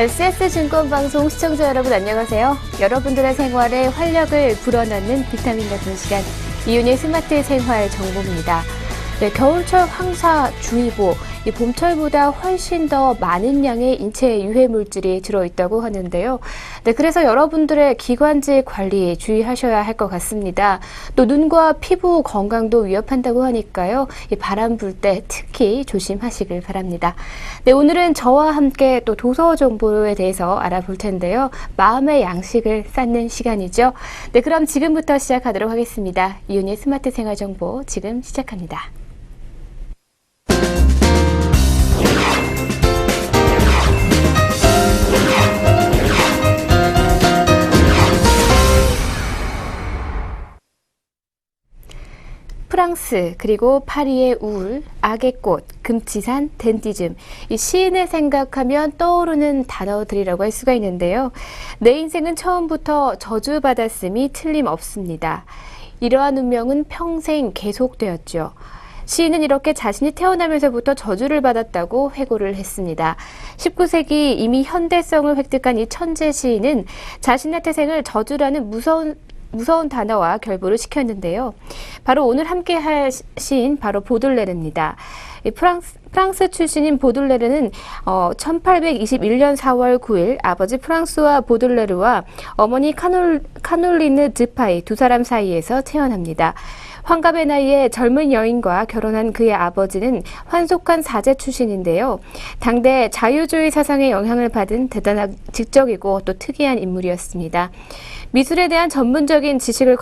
SS증권방송 시청자 여러분 안녕하세요. 여러분들의 생활에 활력을 불어넣는 비타민 같은 시간, 이윤의 스마트 생활 정보입니다. 네, 겨울철 황사주의보, 이 봄철보다 훨씬 더 많은 양의 인체 유해 물질이 들어있다고 하는데요. 네, 그래서 여러분들의 기관지 관리 주의하셔야 할 것 같습니다. 또 눈과 피부 건강도 위협한다고 하니까요. 이 바람 불 때 특히 조심하시길 바랍니다. 네, 오늘은 저와 함께 또 도서 정보에 대해서 알아볼 텐데요. 마음의 양식을 쌓는 시간이죠. 네, 그럼 지금부터 시작하도록 하겠습니다. 이윤의 스마트 생활 정보 지금 시작합니다. 프랑스, 그리고 파리의 우울, 악의 꽃, 금치산, 댄디즘. 이 시인을 생각하면 떠오르는 단어들이라고 할 수가 있는데요. 내 인생은 처음부터 저주받았음이 틀림없습니다. 이러한 운명은 평생 계속되었죠. 시인은 이렇게 자신이 태어나면서부터 저주를 받았다고 회고를 했습니다. 19세기 이미 현대성을 획득한 이 천재 시인은 자신의 태생을 저주라는 무서운 단어와 결부를 시켰는데요. 바로 오늘 함께 할 시인 바로 보들레르입니다. 프랑스 출신인 보들레르는 1821년 4월 9일 아버지 프랑스와 보들레르와 어머니 카놀리느 드파이 두 사람 사이에서 태어납니다. 환갑의 나이에 젊은 여인과 결혼한 그의 아버지는 환속한 사제 출신인데요. 당대 자유주의 사상의 영향을 받은 대단한 지적이고 또 특이한 인물이었습니다. 미술에 대한 전문적인 지식을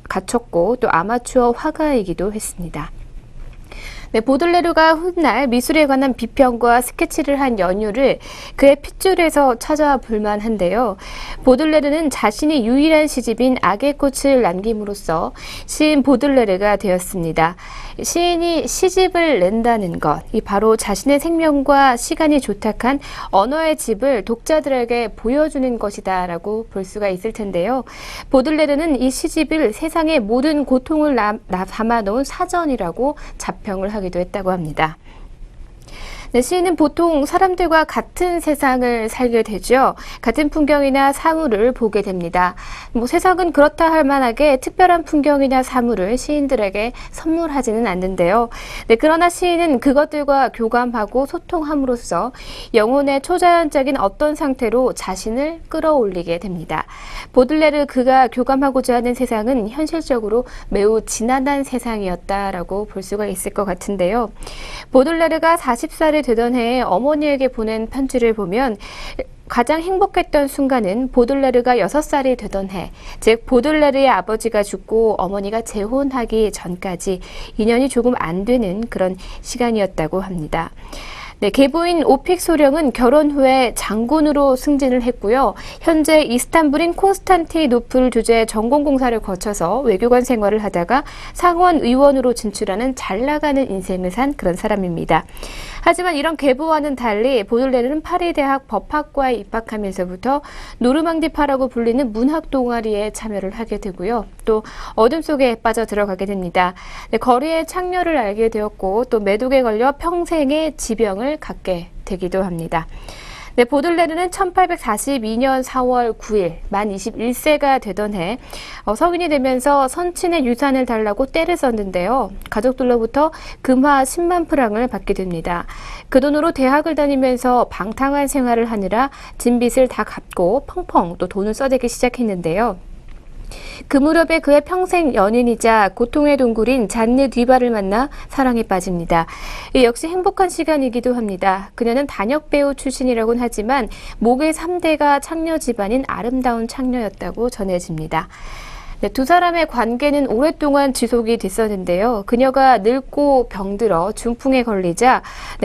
갖췄고 또 아마추어 화가이기도 했습니다. 네, 보들레르가 훗날 미술에 관한 비평과 스케치를 한 연유를 그의 핏줄에서 찾아볼 만한데요. 보들레르는 자신이 유일한 시집인 악의 꽃을 남김으로써 시인 보들레르가 되었습니다. 시인이 시집을 낸다는 것, 이 바로 자신의 생명과 시간이 조탁한 언어의 집을 독자들에게 보여주는 것이다라고 볼 수가 있을 텐데요. 보들레르는 이 시집을 세상의 모든 고통을 담아놓은 사전이라고 자평을 하기도 했다고 합니다. 네, 시인은 보통 사람들과 같은 세상을 살게 되죠. 같은 풍경이나 사물을 보게 됩니다. 세상은 그렇다 할 만하게 특별한 풍경이나 사물을 시인들에게 선물하지는 않는데요. 네, 그러나 시인은 그것들과 교감하고 소통함으로써 영혼의 초자연적인 어떤 상태로 자신을 끌어올리게 됩니다. 보들레르 그가 교감하고자 하는 세상은 현실적으로 매우 지난한 세상이었다라고 볼 수가 있을 것 같은데요. 보들레르가 40살이 되던 해에 어머니에게 보낸 편지를 보면 가장 행복했던 순간은 보들레르가 6살이 되던 해, 즉 보들레르의 아버지가 죽고 어머니가 재혼하기 전까지 2년이 조금 안 되는 그런 시간이었다고 합니다. 네, 계보인 오픽 소령은 결혼 후에 장군으로 승진을 했고요. 현재 이스탄불인 콘스탄티노플 주재 전공공사를 거쳐서 외교관 생활을 하다가 상원 의원으로 진출하는 잘 나가는 인생을 산 그런 사람입니다. 하지만 이런 계보와는 달리 보들레르는 파리 대학 법학과에 입학하면서부터 노르망디파라고 불리는 문학 동아리에 참여를 하게 되고요. 또 어둠 속에 빠져 들어가게 됩니다. 네, 거리의 창녀를 알게 되었고 또 매독에 걸려 평생의 지병을 갖게 되기도 합니다. 네, 보들레르는 1842년 4월 9일 만 21세가 되던 해 성인이 되면서 선친의 유산을 달라고 떼를 썼는데요. 가족들로부터 금화 10만 프랑을 받게 됩니다. 그 돈으로 대학을 다니면서 방탕한 생활을 하느라 진빚을 다 갚고 펑펑 또 돈을 써대기 시작했는데요. 그 무렵에 그의 평생 연인이자 고통의 동굴인 잔느 뒤바를 만나 사랑에 빠집니다. 역시 행복한 시간이기도 합니다. 그녀는 단역 배우 출신이라고는 하지만 목의 3대가 창녀 집안인 아름다운 창녀였다고 전해집니다. 네, 두 사람의 관계는 오랫동안 지속이 됐었는데요. 그녀가 늙고 병들어 중풍에 걸리자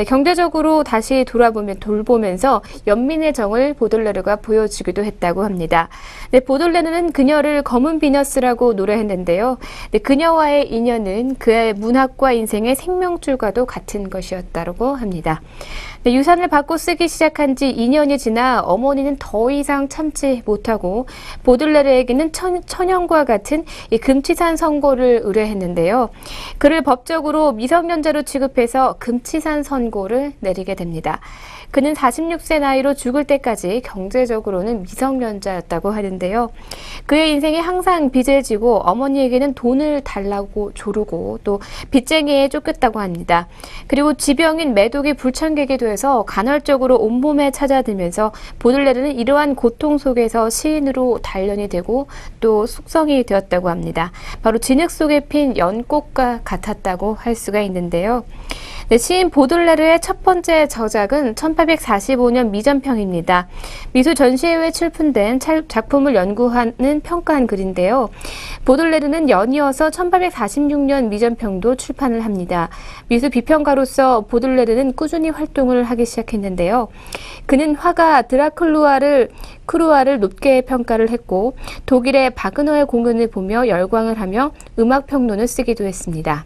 경제적으로 다시 돌보면서 연민의 정을 보들레르가 보여주기도 했다고 합니다. 네, 보들레르는 그녀를 검은 비너스라고 노래했는데요. 네, 그녀와의 인연은 그의 문학과 인생의 생명줄과도 같은 것이었다고 합니다. 네, 유산을 받고 쓰기 시작한 지 2년이 지나 어머니는 더 이상 참지 못하고 보들레르에게는 천연과 같은 이 금치산 선고를 의뢰했는데요. 그를 법적으로 미성년자로 취급해서 금치산 선고를 내리게 됩니다. 그는 46세 나이로 죽을 때까지 경제적으로는 미성년자였다고 하는데요. 그의 인생이 항상 빚을 지고 어머니에게는 돈을 달라고 조르고 또 빚쟁이에 쫓겼다고 합니다. 그리고 지병인 매독이 불청객이 돼서 간헐적으로 온몸에 찾아들면서 보들레르는 이러한 고통 속에서 시인으로 단련이 되고 또 숙성이 되었다고 합니다. 바로 진흙 속에 핀 연꽃과 같았다고 할 수가 있는데요. 네, 시인 보들레르의 첫 번째 저작은 1845년 미전평입니다. 미술 전시회에 출품된 작품을 연구하는 평가한 글인데요. 보들레르는 연이어서 1846년 미전평도 출판을 합니다. 미술 비평가로서 보들레르는 꾸준히 활동을 하기 시작했는데요. 그는 화가 크루아를 높게 평가를 했고 독일의 바그너의 공연을 보며 열광을 하며 음악 평론을 쓰기도 했습니다.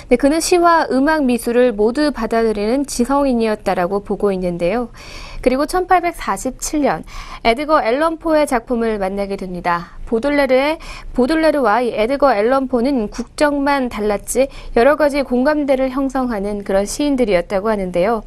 네, 그는 시와 음악 미술을 모두 받아들이는 지성인이었다라고 보고 있는데요. 그리고 1847년 에드거 앨런 포의 작품을 만나게 됩니다. 보들레르와 이 에드거 앨런 포는 국적만 달랐지 여러 가지 공감대를 형성하는 그런 시인들이었다고 하는데요.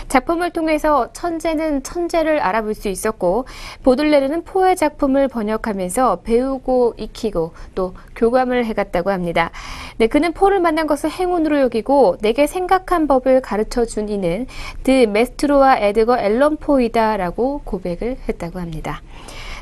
작품을 통해서 천재는 천재를 알아볼 수 있었고 보들레르는 포의 작품을 번역하면서 배우고 익히고 또 교감을 해갔다고 합니다. 네, 그는 포를 만난 것을 행운으로 여기고 내게 생각한 법을 가르쳐준 이는 드 메스트로와 에드거 앨런 포이다라고 고백을 했다고 합니다.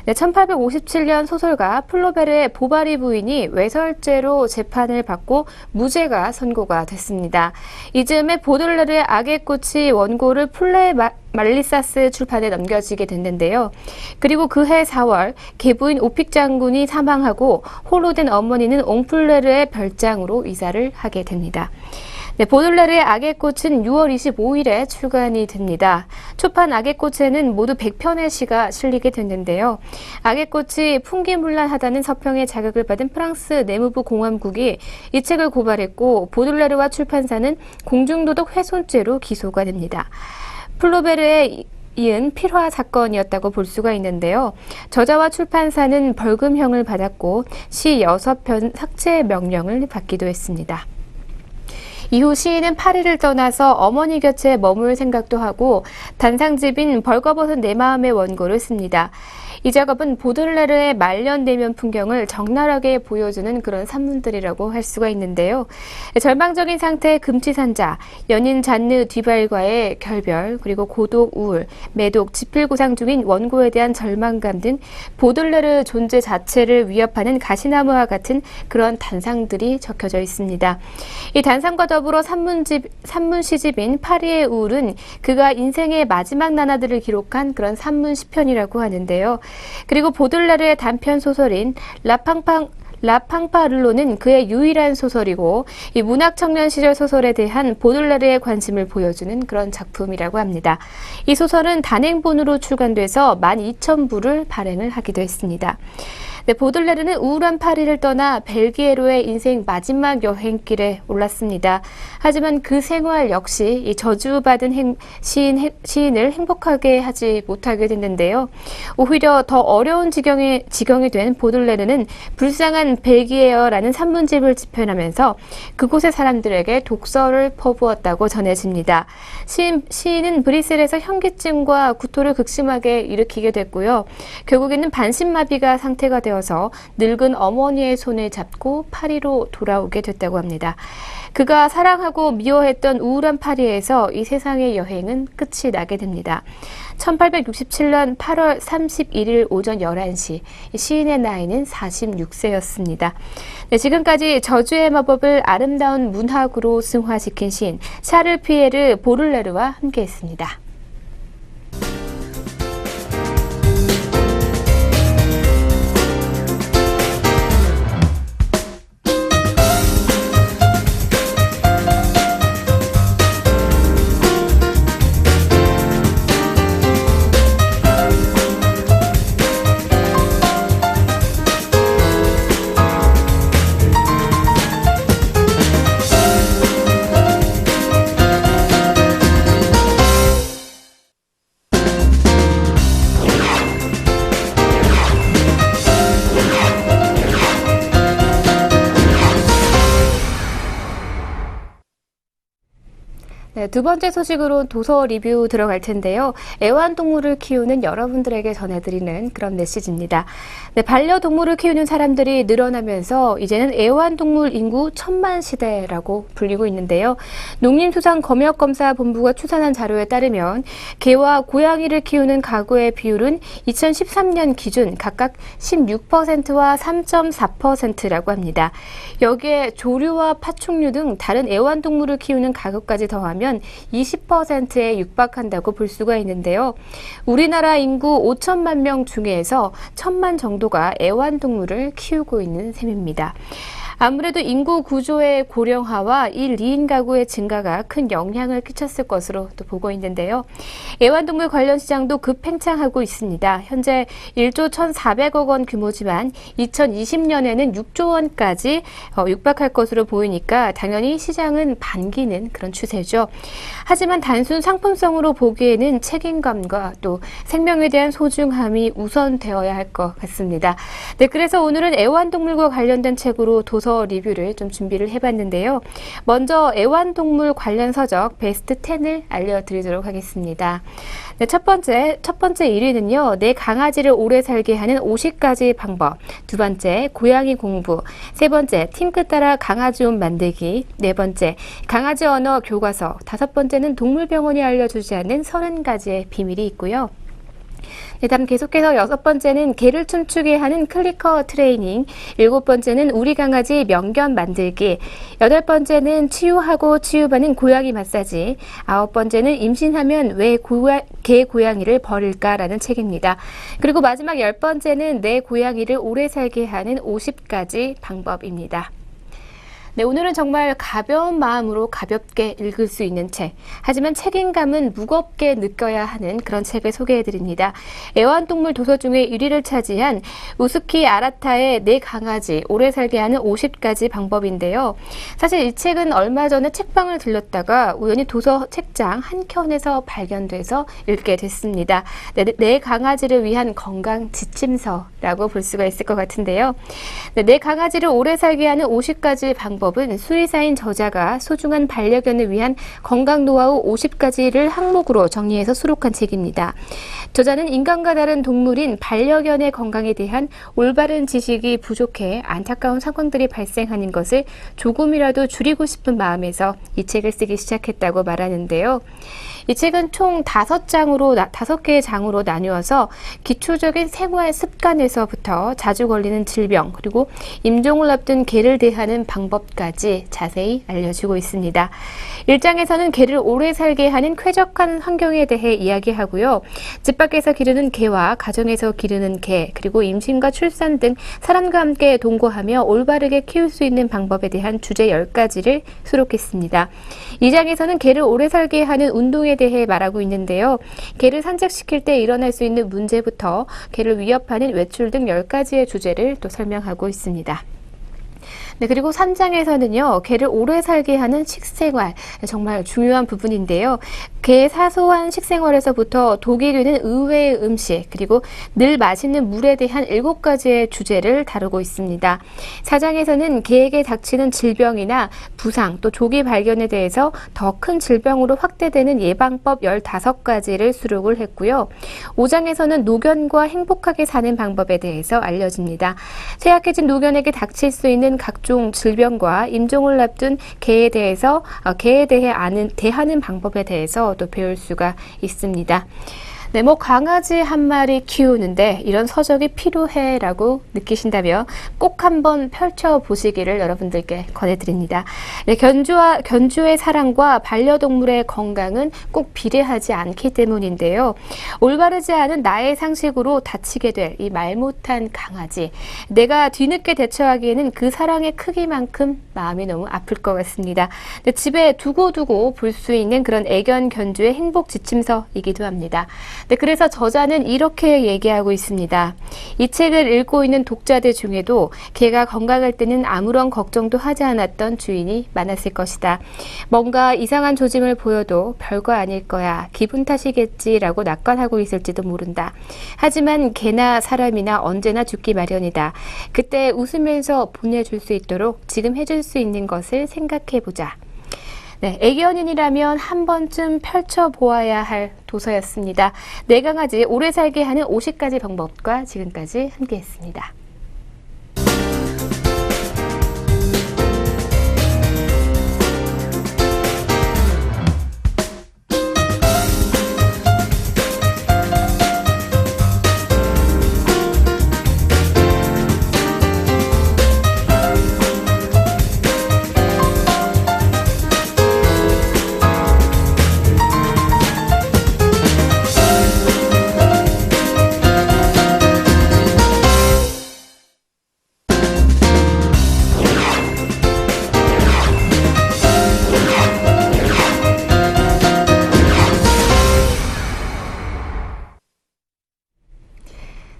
네, 1857년 소설가 플로베르의 보바리 부인이 외설죄로 재판을 받고 무죄가 선고가 됐습니다. 이즈음에 보들레르의 악의 꽃이 원고를 플레 말리사스 출판에 넘겨지게 됐는데요. 그리고 그해 4월 계부인 오픽 장군이 사망하고 홀로 된 어머니는 옹플레르의 별장으로 이사를 하게 됩니다. 네, 보들레르의 악의 꽃은 6월 25일에 출간이 됩니다. 초판 악의 꽃에는 모두 100편의 시가 실리게 됐는데요. 악의 꽃이 풍기문란하다는 서평의 자격을 받은 프랑스 내무부 공안국이 이 책을 고발했고 보들레르와 출판사는 공중도덕 훼손죄로 기소가 됩니다. 플로베르에 이은 필화 사건이었다고 볼 수가 있는데요. 저자와 출판사는 벌금형을 받았고 시 6편 삭제 명령을 받기도 했습니다. 이후 시인은 파리를 떠나서 어머니 곁에 머물 생각도 하고 단상집인 벌거벗은 내 마음의 원고를 씁니다. 이 작업은 보들레르의 말년 내면 풍경을 적나라하게 보여주는 그런 산문들이라고 할 수가 있는데요. 절망적인 상태의 금치산자, 연인 잔느 뒤발과의 결별, 그리고 고독, 우울, 매독, 지필구상 중인 원고에 대한 절망감 등 보들레르 존재 자체를 위협하는 가시나무와 같은 그런 단상들이 적혀져 있습니다. 이 단상과 더불어 산문시집인 파리의 우울은 그가 인생의 마지막 나날들을 기록한 그런 산문시편이라고 하는데요. 그리고 보들레르의 단편 소설인 라팡파르로는 그의 유일한 소설이고 이 문학 청년 시절 소설에 대한 보들레르의 관심을 보여주는 그런 작품이라고 합니다. 이 소설은 단행본으로 출간돼서 12,000부를 발행을 하기도 했습니다. 네, 보들레르는 우울한 파리를 떠나 벨기에로의 인생 마지막 여행길에 올랐습니다. 하지만 그 생활 역시 이 저주받은 시인을 행복하게 하지 못하게 됐는데요. 오히려 더 어려운 지경이 된 보들레르는 불쌍한 벨기에어라는 산문집을 집필하면서 그곳의 사람들에게 독서를 퍼부었다고 전해집니다. 시인은 브뤼셀에서 현기증과 구토를 극심하게 일으키게 됐고요. 결국에는 반신마비가 상태가 되어서 늙은 어머니의 손을 잡고 파리로 돌아오게 됐다고 합니다. 그가 사랑하고 미워했던 우울한 파리에서 이 세상의 여행은 끝이 나게 됩니다. 1867년 8월 31일 오전 11시 시인의 나이는 46세였습니다. 네, 지금까지 저주의 마법을 아름다운 문학으로 승화시킨 시인 샤를 피에르 보들레르와 함께했습니다. 네, 두 번째 소식으로 도서 리뷰 들어갈 텐데요. 애완동물을 키우는 여러분들에게 전해드리는 그런 메시지입니다. 네, 반려동물을 키우는 사람들이 늘어나면서 이제는 애완동물 인구 1000만 시대라고 불리고 있는데요. 농림수산검역검사본부가 추산한 자료에 따르면 개와 고양이를 키우는 가구의 비율은 2013년 기준 각각 16%와 3.4%라고 합니다. 여기에 조류와 파충류 등 다른 애완동물을 키우는 가구까지 더하면 20%에 육박한다고 볼 수가 있는데요. 우리나라 인구 5천만 명 중에서 1000만 정도가 애완동물을 키우고 있는 셈입니다. 아무래도 인구 구조의 고령화와 1, 2인 가구의 증가가 큰 영향을 끼쳤을 것으로 또 보고 있는데요. 애완동물 관련 시장도 급팽창하고 있습니다. 현재 1조 1,400억 원 규모지만 2020년에는 6조 원까지 육박할 것으로 보이니까 당연히 시장은 반기는 그런 추세죠. 하지만 단순 상품성으로 보기에는 책임감과 또 생명에 대한 소중함이 우선되어야 할 것 같습니다. 네, 그래서 오늘은 애완동물과 관련된 책으로 도서 리뷰를 좀 준비를 해봤는데요. 먼저 애완동물 관련 서적 베스트 10을 알려드리도록 하겠습니다. 네, 첫 번째 1위는요. 내 강아지를 오래 살게 하는 50가지 방법. 두 번째, 고양이 공부. 세 번째, 팀끝 따라 강아지 옷 만들기. 네 번째, 강아지 언어 교과서. 다섯 번째는 동물병원이 알려주지 않는 30가지의 비밀이 있고요. 네, 다음 계속해서 여섯 번째는 개를 춤추게 하는 클리커 트레이닝, 일곱 번째는 우리 강아지 명견 만들기, 여덟 번째는 치유하고 치유받는 고양이 마사지, 아홉 번째는 임신하면 왜 개 고양이를 버릴까라는 책입니다. 그리고 마지막 열 번째는 내 고양이를 오래 살게 하는 50가지 방법입니다. 네, 오늘은 정말 가벼운 마음으로 가볍게 읽을 수 있는 책. 하지만 책임감은 무겁게 느껴야 하는 그런 책을 소개해드립니다. 애완동물 도서 중에 1위를 차지한 우스키 아라타의 내 강아지 오래 살게 하는 50가지 방법인데요. 사실 이 책은 얼마 전에 책방을 들렀다가 우연히 도서 책장 한 켠에서 발견돼서 읽게 됐습니다. 네, 내 강아지를 위한 건강 지침서라고 볼 수가 있을 것 같은데요. 네, 내 강아지를 오래 살게 하는 50가지 방법은 수의사인 저자가 소중한 반려견을 위한 건강 노하우 50가지를 항목으로 정리해서 수록한 책입니다. 저자는 인간과 다른 동물인 반려견의 건강에 대한 올바른 지식이 부족해 안타까운 상황들이 발생하는 것을 조금이라도 줄이고 싶은 마음에서 이 책을 쓰기 시작했다고 말하는데요. 이 책은 총 5개의 장으로 나누어서 기초적인 생활 습관에서부터 자주 걸리는 질병, 그리고 임종을 앞둔 개를 대하는 방법까지 자세히 알려주고 있습니다. 1장에서는 개를 오래 살게 하는 쾌적한 환경에 대해 이야기하고요. 집 밖에서 기르는 개와 가정에서 기르는 개, 그리고 임신과 출산 등 사람과 함께 동거하며 올바르게 키울 수 있는 방법에 대한 주제 10가지를 수록했습니다. 2장에서는 개를 오래 살게 하는 운동에 대해 말하고 있는데요. 개를 산책시킬 때 일어날 수 있는 문제부터 개를 위협하는 외출 등 10가지의 주제를 또 설명하고 있습니다. 네, 그리고 3장에서는요, 개를 오래 살게 하는 식생활, 정말 중요한 부분인데요. 개의 사소한 식생활에서부터 독이 되는 의외의 음식, 그리고 늘 마시는 물에 대한 7가지의 주제를 다루고 있습니다. 4장에서는 개에게 닥치는 질병이나 부상, 또 조기 발견에 대해서 더 큰 질병으로 확대되는 예방법 15가지를 수록을 했고요. 5장에서는 노견과 행복하게 사는 방법에 대해서 알려집니다. 쇠약해진 노견에게 닥칠 수 있는 각종 질병과 임종을 앞둔 개에 대해 대하는 방법에 대해서 또 배울 수가 있습니다. 네, 강아지 한 마리 키우는데 이런 서적이 필요해라고 느끼신다면 꼭 한번 펼쳐보시기를 여러분들께 권해드립니다. 네, 견주의 사랑과 반려동물의 건강은 꼭 비례하지 않기 때문인데요. 올바르지 않은 나의 상식으로 다치게 될 이 말 못한 강아지. 내가 뒤늦게 대처하기에는 그 사랑의 크기만큼 마음이 너무 아플 것 같습니다. 네, 집에 두고 볼 수 있는 그런 애견 견주의 행복 지침서이기도 합니다. 네, 그래서 저자는 이렇게 얘기하고 있습니다. 이 책을 읽고 있는 독자들 중에도 개가 건강할 때는 아무런 걱정도 하지 않았던 주인이 많았을 것이다. 뭔가 이상한 조짐을 보여도 별거 아닐 거야, 기분 탓이겠지라고 낙관하고 있을지도 모른다. 하지만 개나 사람이나 언제나 죽기 마련이다. 그때 웃으면서 보내줄 수 있도록 지금 해줄 수 있는 것을 생각해보자. 네, 애견인이라면 한 번쯤 펼쳐보아야 할 도서였습니다. 네 강아지 오래 살게 하는 50가지 방법과 지금까지 함께했습니다.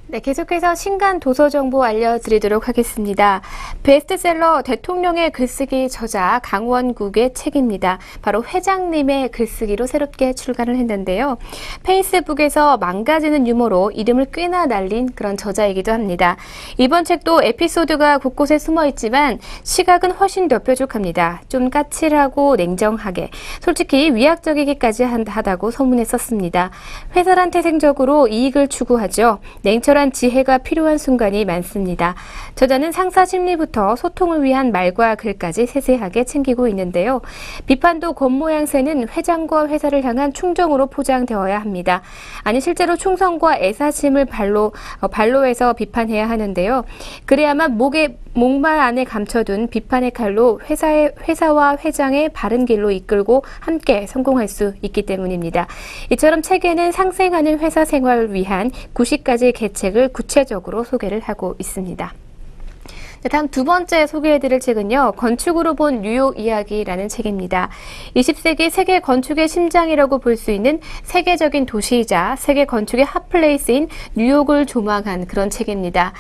네, 계속해서 신간 도서 정보 알려드리도록 하겠습니다. 베스트셀러 대통령의 글쓰기 저자 강원국의 책입니다. 바로 회장님의 글쓰기로 새롭게 출간을 했는데요. 페이스북에서 망가지는 유머로 이름을 꽤나 날린 그런 저자이기도 합니다. 이번 책도 에피소드가 곳곳에 숨어 있지만 시각은 훨씬 더 뾰족합니다. 좀 까칠하고 냉정하게, 솔직히 위약적이기까지 하다고 소문에 썼습니다. 회사란 태생적으로 이익을 추구하죠. 냉철한 지혜가 필요한 순간이 많습니다. 저자는 상사 심리부터 소통을 위한 말과 글까지 세세하게 챙기고 있는데요. 비판도 겉모양새는 회장과 회사를 향한 충정으로 포장되어야 합니다. 아니 실제로 충성과 애사심을 발로해서 비판해야 하는데요. 그래야만 목말 안에 감춰둔 비판의 칼로 회사와 회장의 바른 길로 이끌고 함께 성공할 수 있기 때문입니다. 이처럼 책에는 상생하는 회사 생활을 위한 90가지 계책을 구체적으로 소개를 하고 있습니다. 다음 두 번째 소개해드릴 책은요. 건축으로 본 뉴욕 이야기라는 책입니다. 20세기 세계 건축의 심장이라고 볼 수 있는 세계적인 도시이자 세계 건축의 핫플레이스인 뉴욕을 조망한 그런 책입니다.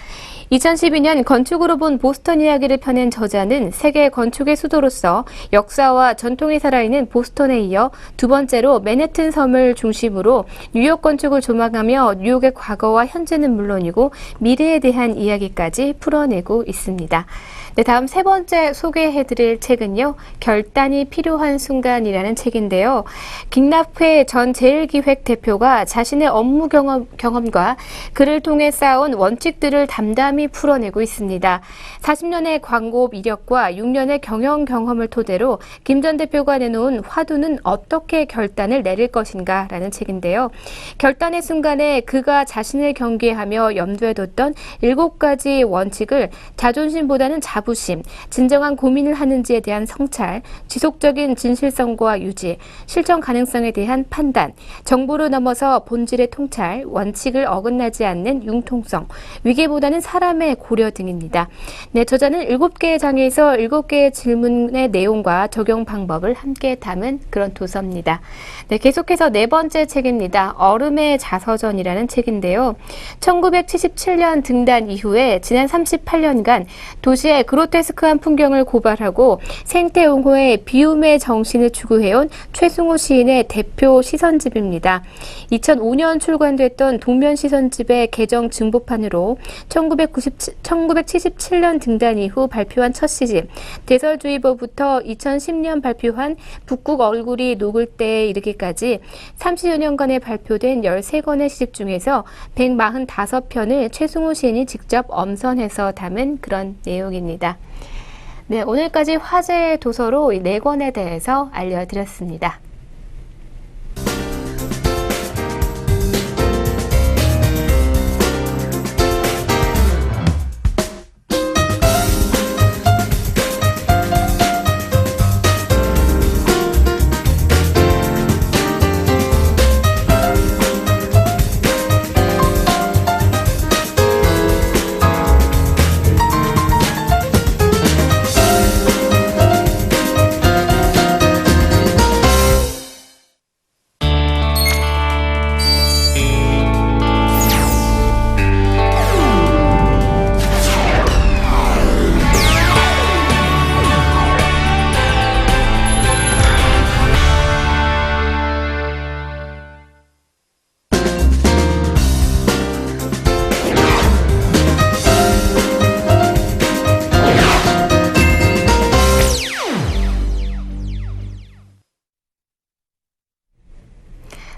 2012년 건축으로 본 보스턴 이야기를 펴낸 저자는 세계 건축의 수도로서 역사와 전통이 살아있는 보스턴에 이어 두 번째로 맨해튼 섬을 중심으로 뉴욕 건축을 조망하며 뉴욕의 과거와 현재는 물론이고 미래에 대한 이야기까지 풀어내고 있습니다. 네, 다음 세 번째 소개해드릴 책은요. 결단이 필요한 순간이라는 책인데요. 김납회 전 제일기획 대표가 자신의 업무 경험과 그를 통해 쌓아온 원칙들을 담담히 풀어내고 있습니다. 40년의 광고 이력과 6년의 경영 경험을 토대로 김 전 대표가 내놓은 화두는 어떻게 결단을 내릴 것인가 라는 책인데요. 결단의 순간에 그가 자신을 경계하며 염두에 뒀던 7가지 원칙을 자존심보다는 자부심, 진정한 고민을 하는지에 대한 성찰, 지속적인 진실성과 유지, 실천 가능성에 대한 판단, 정보를 넘어서 본질의 통찰, 원칙을 어긋나지 않는 융통성, 위계보다는 사람의 고려 등입니다. 네, 저자는 7개의 장에서 7개의 질문의 내용과 적용 방법을 함께 담은 그런 도서입니다. 네, 계속해서 네 번째 책입니다. 얼음의 자서전이라는 책인데요. 1977년 등단 이후에 지난 38년간 도시의 그로테스크한 풍경을 고발하고 생태 옹호의 비움의 정신을 추구해온 최승호 시인의 대표 시선집입니다. 2005년 출간됐던 동면 시선집의 개정 증보판으로 1977년 등단 이후 발표한 첫 시집 대설주의보부터 2010년 발표한 북극 얼굴이 녹을 때에 이르기까지 30여 년간에 발표된 13권의 시집 중에서 145편을 최승호 시인이 직접 엄선해서 담은 그런 내용입니다. 네, 오늘까지 화제의 도서로 이 4권에 대해서 알려드렸습니다.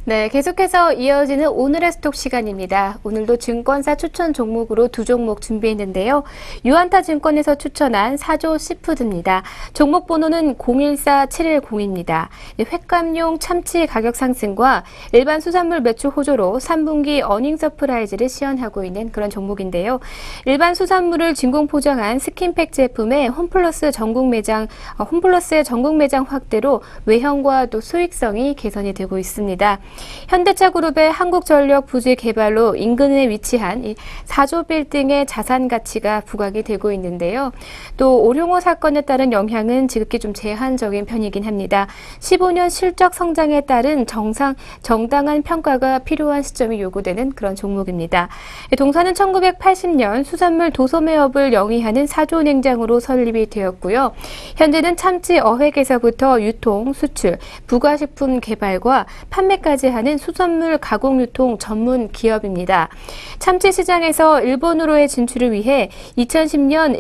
네, 계속해서 이어지는 오늘의 스톡 시간입니다. 오늘도 증권사 추천 종목으로 두 종목 준비했는데요. 유한타 증권에서 추천한 사조 시푸드입니다. 종목 번호는 014710입니다. 횟감용 참치 가격 상승과 일반 수산물 매출 호조로 3분기 어닝 서프라이즈를 시현하고 있는 그런 종목인데요. 일반 수산물을 진공 포장한 스킨팩 제품의 홈플러스의 전국 매장 확대로 외형과 또 수익성이 개선이 되고 있습니다. 현대차 그룹의 한국전력 부지 개발로 인근에 위치한 이 4조 빌딩의 자산 가치가 부각이 되고 있는데요. 또 오룡호 사건에 따른 영향은 지극히 좀 제한적인 편이긴 합니다. 15년 실적 성장에 따른 정당한 평가가 필요한 시점이 요구되는 그런 종목입니다. 동사는 1980년 수산물 도소매업을 영위하는 사조 냉장으로 설립이 되었고요. 현재는 참치 어획에서부터 유통, 수출, 부가식품 개발과 판매까지 하는 수산물 가공 유통 전문 기업입니다. 참치 시장에서 일본으로의 진출을 위해 2010년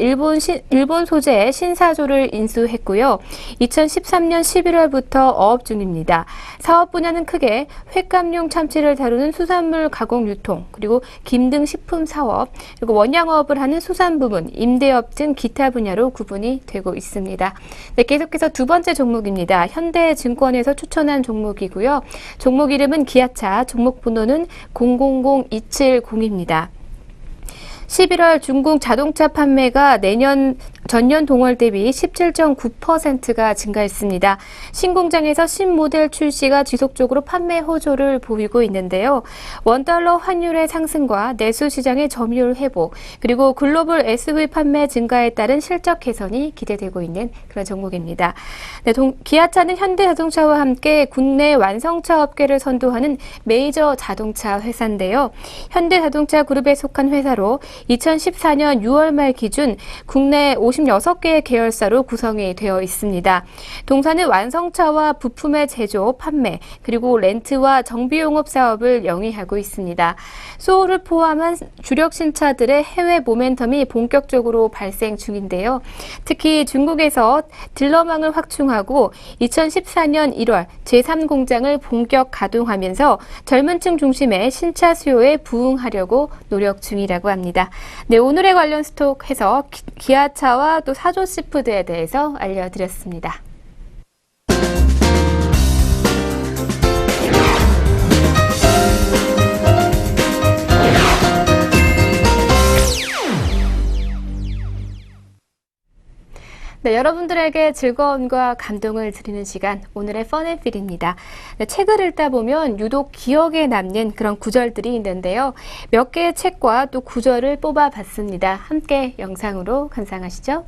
일본 소재의 신사조를 인수했고요. 2013년 11월부터 어업 중입니다. 사업 분야는 크게 횟감용 참치를 다루는 수산물 가공 유통, 그리고 김등 식품 사업, 그리고 원양어업을 하는 수산 부문, 임대업 등 기타 분야로 구분이 되고 있습니다. 네, 계속해서 두 번째 종목입니다. 현대증권에서 추천한 종목이고요. 종목 이름은 기아차, 종목 번호는 000270입니다. 11월 중국 자동차 판매가 전년 동월 대비 17.9%가 증가했습니다. 신공장에서 신모델 출시가 지속적으로 판매 호조를 보이고 있는데요. 원달러 환율의 상승과 내수 시장의 점유율 회복, 그리고 글로벌 SUV 판매 증가에 따른 실적 개선이 기대되고 있는 그런 종목입니다. 네, 기아차는 현대자동차와 함께 국내 완성차 업계를 선도하는 메이저 자동차 회사인데요. 현대자동차 그룹에 속한 회사로 2014년 6월 말 기준 국내 56개의 계열사로 구성이 되어 있습니다. 동사는 완성차와 부품의 제조, 판매, 그리고 렌트와 정비용업 사업을 영위하고 있습니다. 소울을 포함한 주력 신차들의 해외 모멘텀이 본격적으로 발생 중인데요. 특히 중국에서 딜러망을 확충하고 2014년 1월 제3공장을 본격 가동하면서 젊은 층 중심의 신차 수요에 부응하려고 노력 중이라고 합니다. 네, 오늘의 관련 스톡해서 기아차와 또 사조 시푸드에 대해서 알려드렸습니다. 네, 여러분들에게 즐거움과 감동을 드리는 시간, 오늘의 펀앤필입니다. 네, 책을 읽다 보면 유독 기억에 남는 그런 구절들이 있는데요. 몇 개의 책과 또 구절을 뽑아봤습니다. 함께 영상으로 감상하시죠.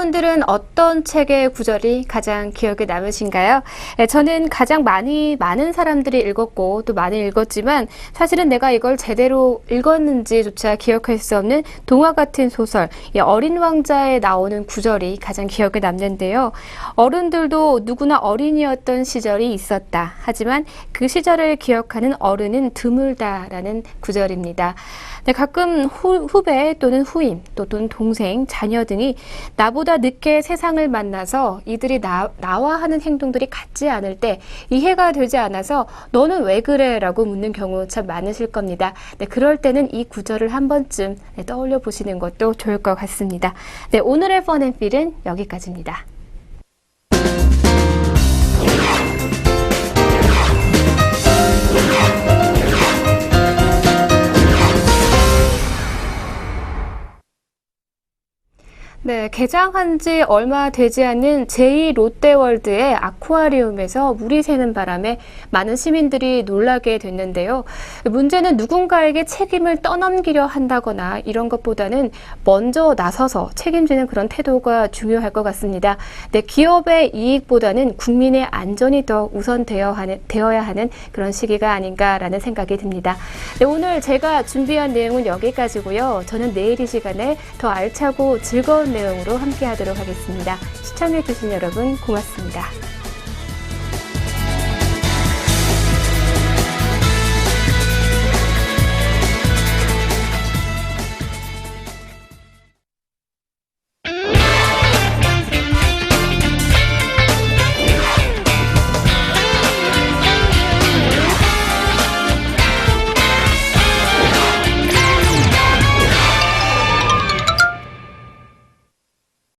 여러분들은 어떤 책의 구절이 가장 기억에 남으신가요? 저는 가장 많은 사람들이 읽었고 또 많이 읽었지만 사실은 내가 이걸 제대로 읽었는지조차 기억할 수 없는 동화 같은 소설, 이 어린 왕자에 나오는 구절이 가장 기억에 남는데요. 어른들도 누구나 어린이였던 시절이 있었다. 하지만 그 시절을 기억하는 어른은 드물다라는 구절입니다. 네, 가끔 후배 또는 후임 또는 동생, 자녀 등이 나보다 늦게 세상을 만나서 이들이 나와 하는 행동들이 같지 않을 때 이해가 되지 않아서 너는 왜 그래? 라고 묻는 경우 참 많으실 겁니다. 네, 그럴 때는 이 구절을 한 번쯤 떠올려 보시는 것도 좋을 것 같습니다. 네, 오늘의 펀앤필은 여기까지입니다. 네, 개장한 지 얼마 되지 않은 제2 롯데월드의 아쿠아리움에서 물이 새는 바람에 많은 시민들이 놀라게 됐는데요. 문제는 누군가에게 책임을 떠넘기려 한다거나 이런 것보다는 먼저 나서서 책임지는 그런 태도가 중요할 것 같습니다. 네, 기업의 이익보다는 국민의 안전이 더 우선되어야 하는 그런 시기가 아닌가라는 생각이 듭니다. 네, 오늘 제가 준비한 내용은 여기까지고요. 저는 내일 이 시간에 더 알차고 즐거운 내용으로 함께 하도록 하겠습니다. 시청해주신 여러분 고맙습니다.